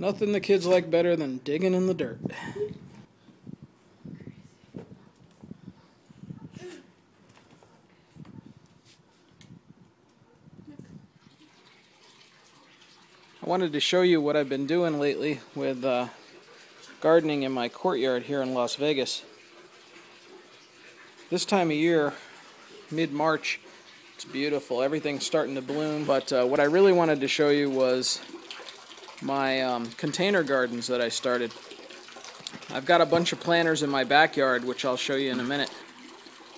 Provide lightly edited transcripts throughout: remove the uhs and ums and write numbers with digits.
Nothing the kids like better than digging in the dirt. I wanted to show you what I've been doing lately with gardening in my courtyard here in Las Vegas. This time of year, mid-March, it's beautiful. Everything's starting to bloom, but what I really wanted to show you was my container gardens that I started. I've got a bunch of planters in my backyard, which I'll show you in a minute.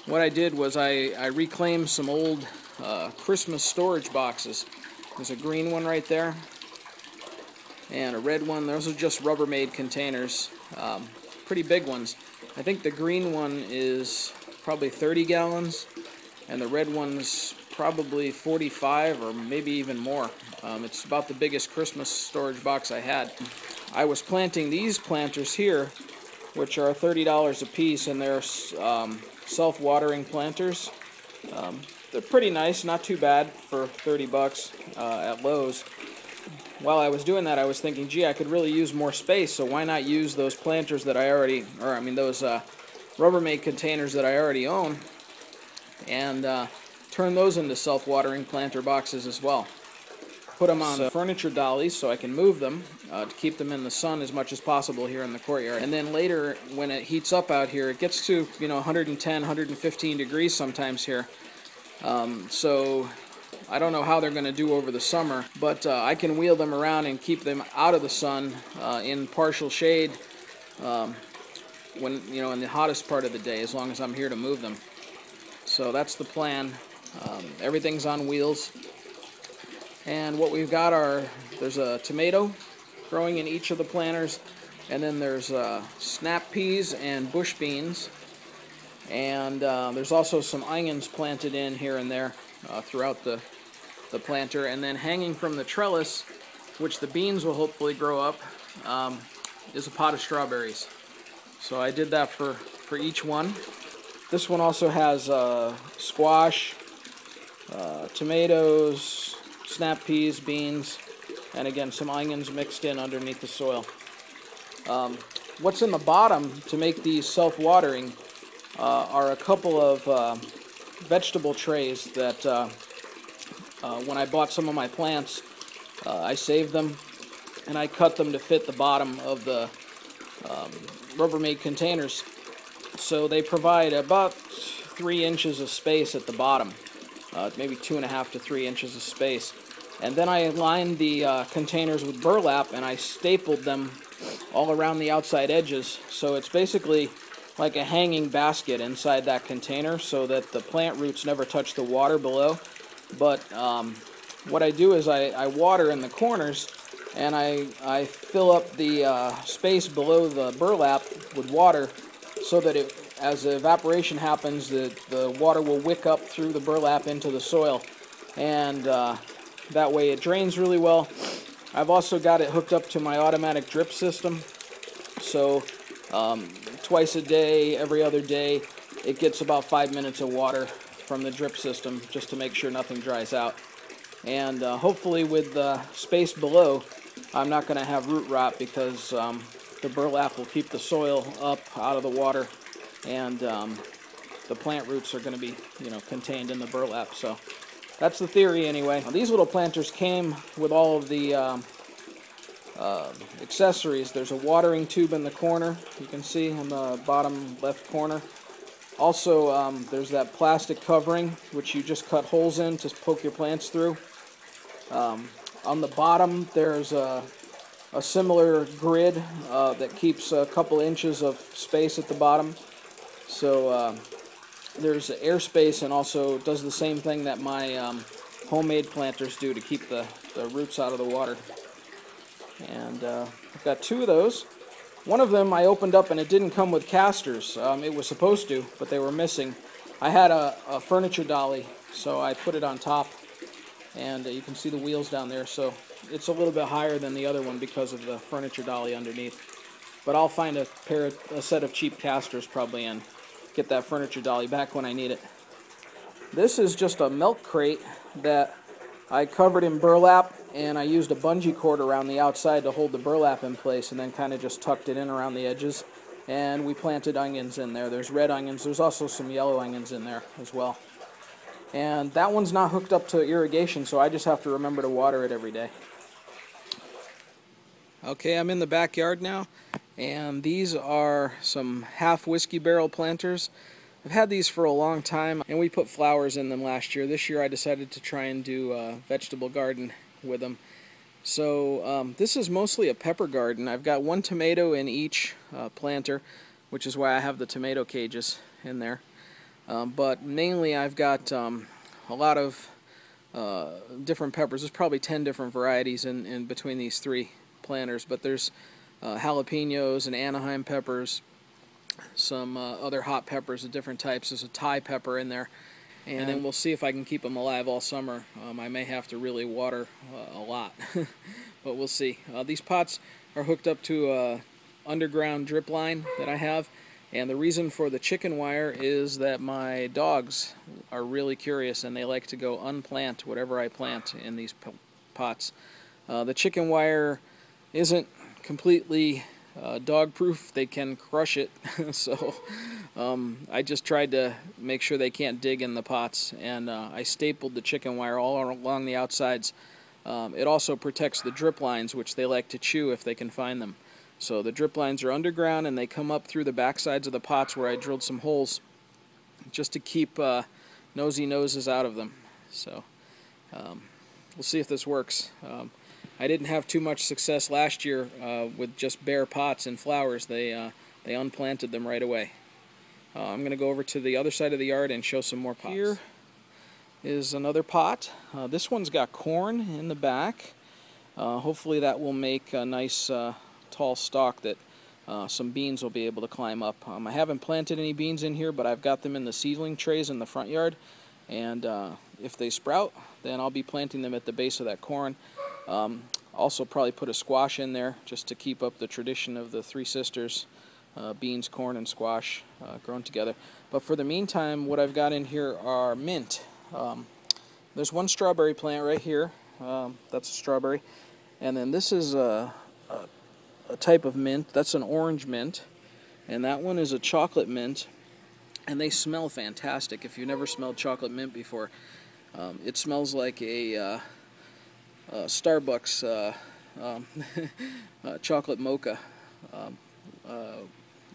What I did was I reclaimed some old Christmas storage boxes. There's a green one right there, and a red one. Those are just Rubbermaid containers, pretty big ones. I think the green one is probably 30 gallons, and the red one's probably 45 or maybe even more. It's about the biggest Christmas storage box I had. I was planting these planters here, which are $30 a piece, and they're self-watering planters. They're pretty nice, not too bad for 30 bucks at Lowe's. While I was doing that, I was thinking, gee, I could really use more space, so why not use those planters that I already, those Rubbermaid containers that I already own, and turn those into self-watering planter boxes as well. Put them on furniture dollies so I can move them to keep them in the sun as much as possible here in the courtyard. And then later, when it heats up out here, it gets to 110, 115 degrees sometimes here. So I don't know how they're going to do over the summer, but I can wheel them around and keep them out of the sun in partial shade when in the hottest part of the day, as long as I'm here to move them. So that's the plan. Everything's on wheels. And what we've got there's a tomato growing in each of the planters, and then there's snap peas and bush beans, and there's also some onions planted in here and there throughout the planter. And then hanging from the trellis, which the beans will hopefully grow up, is a pot of strawberries. So I did that for each one. This one also has squash, tomatoes, snap peas, beans, and again some onions mixed in underneath the soil. What's in the bottom to make these self-watering are a couple of vegetable trays that when I bought some of my plants, I saved them and I cut them to fit the bottom of the Rubbermaid containers. So they provide about 3 inches of space at the bottom, maybe 2.5 to 3 inches of space. And then I lined the containers with burlap, and I stapled them all around the outside edges. So it's basically like a hanging basket inside that container, so that the plant roots never touch the water below. But what I do is I water in the corners, and I fill up the space below the burlap with water, so that as evaporation happens, the water will wick up through the burlap into the soil, and that way it drains really well. I've also got it hooked up to my automatic drip system, so twice a day, every other day, it gets about 5 minutes of water from the drip system just to make sure nothing dries out. And hopefully with the space below, I'm not going to have root rot, because the burlap will keep the soil up out of the water, and the plant roots are going to be contained in the burlap. So that's the theory anyway. Now, these little planters came with all of the accessories. There's a watering tube in the corner, you can see in the bottom left corner. Also, there's that plastic covering, which you just cut holes in to poke your plants through. On the bottom, there's a similar grid that keeps a couple inches of space at the bottom. So there's airspace, and also does the same thing that my homemade planters do to keep the roots out of the water. And I've got 2 of those. One of them I opened up and it didn't come with casters. It was supposed to, but they were missing. I had a furniture dolly, so I put it on top, and you can see the wheels down there. So it's a little bit higher than the other one because of the furniture dolly underneath. But I'll find a set of cheap casters probably, and get that furniture dolly back when I need it. This is just a milk crate that I covered in burlap, and I used a bungee cord around the outside to hold the burlap in place, and then kind of just tucked it in around the edges. And we planted onions in there. There's red onions. There's also some yellow onions in there as well. And that one's not hooked up to irrigation, so I just have to remember to water it every day. Okay, I'm in the backyard now, and these are some half whiskey barrel planters. I've had these for a long time, and we put flowers in them last year. This year I decided to try and do a vegetable garden with them. So this is mostly a pepper garden. I've got one tomato in each planter, which is why I have the tomato cages in there. But mainly I've got a lot of different peppers. There's probably 10 different varieties in between these three planters, but there's jalapenos and Anaheim peppers, some other hot peppers of different types. There's a Thai pepper in there, and then we'll see if I can keep them alive all summer. I may have to really water a lot, but we'll see. These pots are hooked up to a underground drip line that I have, and the reason for the chicken wire is that my dogs are really curious and they like to go unplant whatever I plant in these pots. The chicken wire isn't completely dog-proof. They can crush it, so I just tried to make sure they can't dig in the pots, and I stapled the chicken wire all along the outsides. It also protects the drip lines, which they like to chew if they can find them. So the drip lines are underground, and they come up through the back sides of the pots where I drilled some holes just to keep nosy noses out of them. So we'll see if this works. I didn't have too much success last year with just bare pots and flowers. They unplanted them right away. I'm going to go over to the other side of the yard and show some more pots. Here is another pot. This one's got corn in the back. Hopefully that will make a nice tall stalk that some beans will be able to climb up. I haven't planted any beans in here, but I've got them in the seedling trays in the front yard, and if they sprout, then I'll be planting them at the base of that corn. Also probably put a squash in there just to keep up the tradition of the three sisters, beans, corn, and squash grown together. But for the meantime, what I've got in here are mint. There's one strawberry plant right here. That's a strawberry. And then this is a type of mint. That's an orange mint. And that one is a chocolate mint. And they smell fantastic. If you've never smelled chocolate mint before, it smells like a Starbucks chocolate mocha.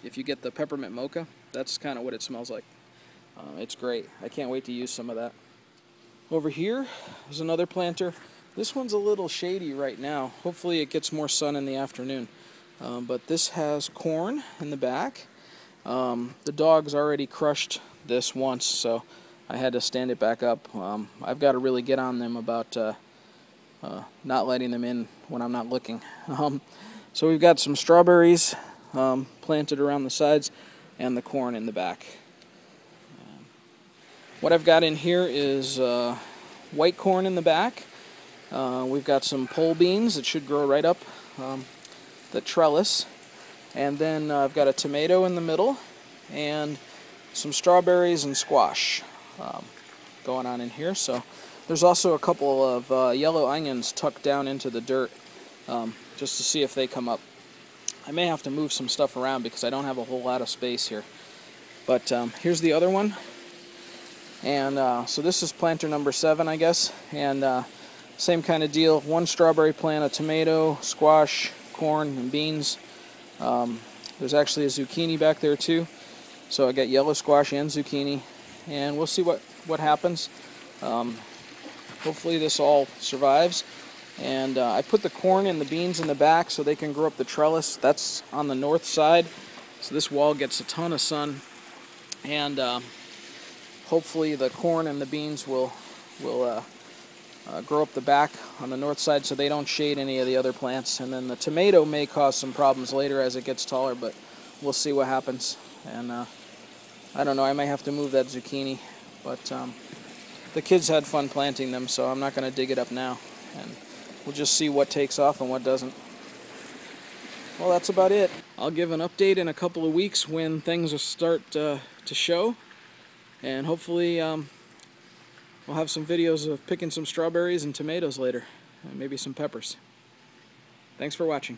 If you get the peppermint mocha, that's kind of what it smells like. It's great. I can't wait to use some of that. Over here is another planter. This one's a little shady right now. Hopefully it gets more sun in the afternoon. But this has corn in the back. The dogs already crushed this once, so I had to stand it back up. I've got to really get on them about not letting them in when I'm not looking. So we've got some strawberries planted around the sides and the corn in the back. What I've got in here is white corn in the back. We've got some pole beans that should grow right up the trellis. And then I've got a tomato in the middle and some strawberries and squash going on in here. So there's also a couple of yellow onions tucked down into the dirt just to see if they come up. I may have to move some stuff around because I don't have a whole lot of space here. But here's the other one. And so this is planter number 7, I guess. And same kind of deal. One strawberry plant, a tomato, squash, corn, and beans. There's actually a zucchini back there too. So I got yellow squash and zucchini. And we'll see what happens. Hopefully this all survives. And I put the corn and the beans in the back so they can grow up the trellis. That's on the north side. So this wall gets a ton of sun. And hopefully the corn and the beans will grow up the back on the north side so they don't shade any of the other plants. And then the tomato may cause some problems later as it gets taller, but we'll see what happens. And I don't know, I may have to move that zucchini, but the kids had fun planting them, so I'm not going to dig it up now. And we'll just see what takes off and what doesn't. Well, that's about it. I'll give an update in a couple of weeks when things will start to show. And hopefully we'll have some videos of picking some strawberries and tomatoes later, and maybe some peppers. Thanks for watching.